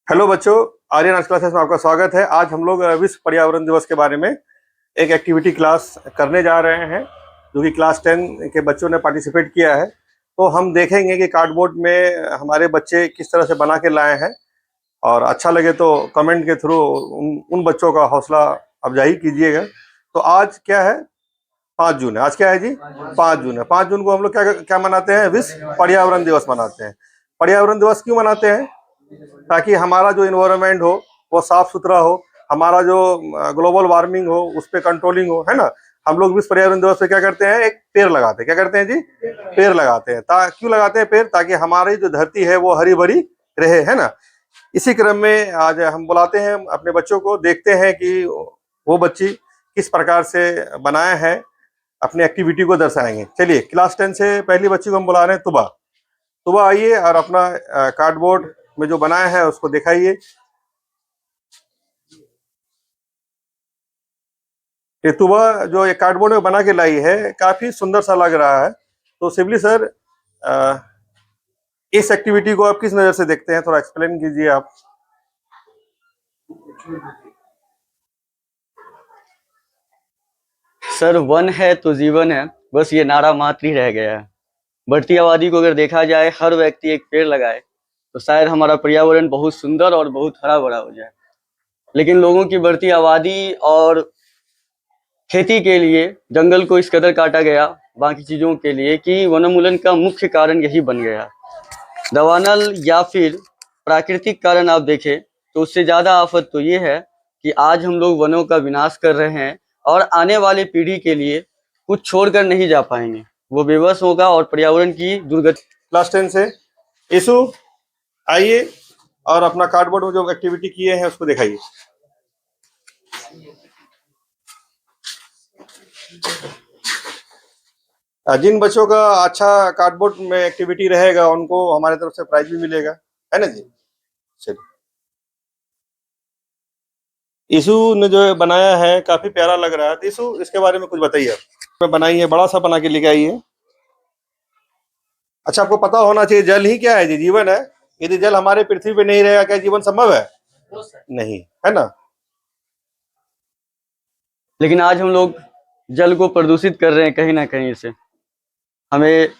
Hello बच्चों, Aryan arts classes में आपका स्वागत है। आज हम लोग विश्व पर्यावरण दिवस के बारे में एक एक्टिविटी क्लास करने जा रहे हैं, जो कि क्लास 10 के बच्चों ने पार्टिसिपेट किया है। तो हम देखेंगे कि कार्डबोर्ड में हमारे बच्चे किस तरह से बना के लाए हैं, और अच्छा लगे तो कमेंट के थ्रू उन बच्चों का हौसला अफजाई कीजिएगा। तो आज क्या है? 5 जून है। आज क्या है जी? 5 जून है। 5 जून को हम लोग क्या क्या मनाते हैं? विश्व पर्यावरण दिवस मनाते हैं। पर्यावरण दिवस क्यों मनाते हैं? ताकि हमारा जो इन्वायरमेंट हो वो साफ सुथरा हो, हमारा जो ग्लोबल वार्मिंग हो उस पर कंट्रोलिंग हो, है ना। हम लोग विश्व पर्यावरण दिवस पे क्या करते हैं? एक पेड़ लगाते हैं। क्या करते हैं जी? पेड़ लगाते हैं। क्यों लगाते हैं पेड़? ताकि हमारी जो धरती है वो हरी भरी रहे, है ना। इसी क्रम में आज हम बुलाते हैं अपने बच्चों को, देखते हैं कि वो बच्ची किस प्रकार से बनाए हैं, अपनी एक्टिविटी को दर्शाएंगे। चलिए, क्लास 10 से पहली बच्ची को हम बुला रहे हैं तुबा। तुबा आइए और अपना कार्डबोर्ड में जो बनाया है उसको दिखाइए। ये तुबा जो ये कार्डबोर्ड में बना के लाई है, काफी सुंदर सा लग रहा है। तो शिवली सर, अ, इस एक्टिविटी को आप किस नजर से देखते हैं? थोड़ा एक्सप्लेन कीजिए आप। सर, वन है तो जीवन है, बस ये नारा मात्र ही रह गया है। बढ़ती आबादी को अगर देखा जाए, हर व्यक्ति एक पेड़ लगाए तो शायद हमारा पर्यावरण बहुत सुंदर और बहुत हरा भरा हो जाए। लेकिन लोगों की बढ़ती आबादी और खेती के लिए जंगल को इस कदर काटा गया, बाकी चीजों के लिए, कि वनोन्मूलन का मुख्य कारण यही बन गया। दवानल या फिर प्राकृतिक कारण आप देखें तो उससे ज्यादा आफत तो ये है कि आज हम लोग वनों का विनाश कर रहे हैं और आने वाले पीढ़ी के लिए कुछ छोड़कर नहीं जा पाएंगे। वो बेबस होगा और पर्यावरण की दुर्गति। क्लास 10 से यीशु, आइए और अपना कार्डबोर्ड में जो एक्टिविटी किए हैं उसको दिखाइए। जिन बच्चों का अच्छा कार्डबोर्ड में एक्टिविटी रहेगा उनको हमारे तरफ से प्राइज भी मिलेगा, है ना जी। चलिए, यीशु ने जो बनाया है काफी प्यारा लग रहा है। तो यीशु, इसके बारे में कुछ बताइए। आप बनाई है, बड़ा सा बना के लेके आई है। अच्छा, आपको पता होना चाहिए जल ही क्या है जी? जीवन है। यदि जल हमारे पृथ्वी पे नहीं रहेगा, क्या जीवन संभव है? नहीं, है ना। लेकिन आज हम लोग जल को प्रदूषित कर रहे हैं कहीं ना कहीं से। हमें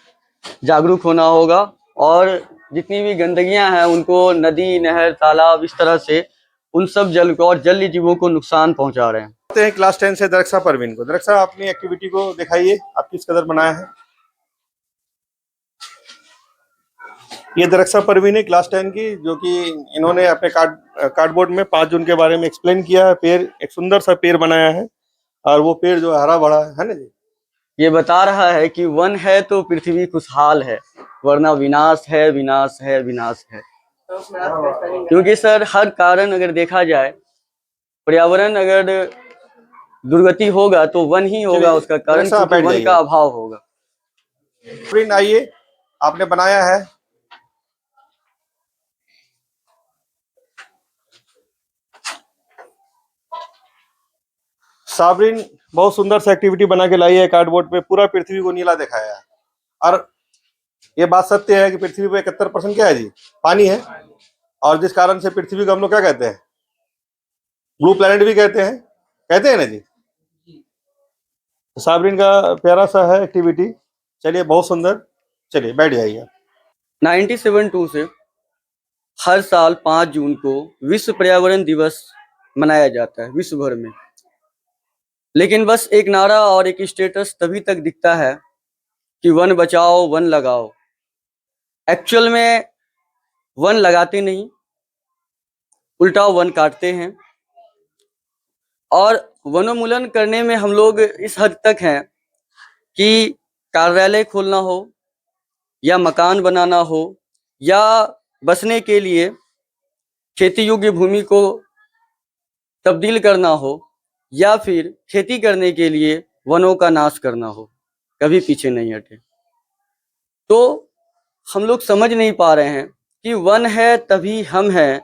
जागरूक होना होगा और जितनी भी गंदगियां हैं उनको नदी, नहर, तालाब, इस तरह से उन सब जल को और जलीय जीवों को नुकसान पहुंचा रहे हैं। आते हैं क्लास 10 से दरक्षा परवीन को। दरक्षा, अपनी एक्टिविटी को दिखाइए, आप किस कदर बनाया है। ये दरक्षा परवीन है क्लास 10 की, जो कि इन्होंने अपने कार्डबोर्ड में 5 जून के बारे में एक्सप्लेन किया है। पेड़, एक सुंदर सा पेड़ बनाया है, और वो पेड़ जो हरा भरा है ना जी। ये बता रहा है कि वन है तो पृथ्वी खुशहाल है, वरना विनाश है, विनाश है, विनाश है। क्योंकि सर, हर कारण अगर देखा जाए, पर्यावरण अगर दुर्गति होगा तो वन ही होगा उसका कारण, दरक्षा, क्योंकि बैठ वन जाइए। का अभाव होगा। परवीन आइए, आपने बनाया है। साबरीन बहुत सुंदर सा एक्टिविटी बना के लाई है। कार्डबोर्ड पे पूरा पृथ्वी को नीला दिखाया है। और ये बात सत्य है कि पृथ्वी पे 71% क्या है जी? पानी है। और जिस कारण से पृथ्वी को हम लोग क्या कहते हैं? ब्लू प्लेनेट भी कहते हैं ना जी। तो साबरीन का प्यारा सा है एक्टिविटी। चलिए, बहुत सुंदर। चलिए, बैठ जाइए। 1972 से हर साल 5 जून को विश्व पर्यावरण दिवस मनाया जाता है विश्व भर में। लेकिन बस एक नारा और एक स्टेटस तभी तक दिखता है कि वन बचाओ, वन लगाओ। एक्चुअल में वन लगाते नहीं, उल्टा वन काटते हैं। और वनोन्मूलन करने में हम लोग इस हद तक हैं कि कार्यालय खोलना हो या मकान बनाना हो या बसने के लिए खेती योग्य भूमि को तब्दील करना हो या फिर खेती करने के लिए वनों का नाश करना हो, कभी पीछे नहीं हटे। तो हम लोग समझ नहीं पा रहे हैं कि वन है तभी हम हैं।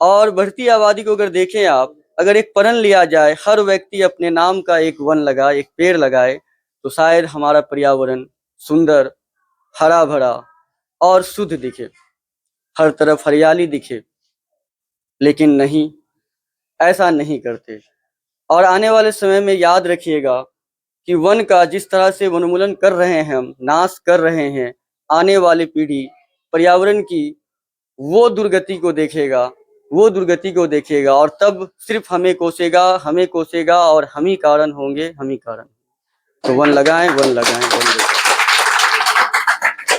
और बढ़ती आबादी को अगर देखें आप, अगर एक प्रण लिया जाए, हर व्यक्ति अपने नाम का एक वन लगाए, एक पेड़ लगाए, तो शायद हमारा पर्यावरण सुंदर, हरा भरा और शुद्ध दिखे, हर तरफ हरियाली दिखे। लेकिन नहीं, ऐसा नहीं करते। और आने वाले समय में याद रखिएगा कि वन का जिस तरह से वनोन्मूलन कर रहे हैं, हम नाश कर रहे हैं, आने वाली पीढ़ी पर्यावरण की वो दुर्गति को देखेगा और तब सिर्फ हमें कोसेगा और हम ही कारण होंगे, हम ही कारण। तो वन लगाएं, वन लगाएं, वन लगाएं।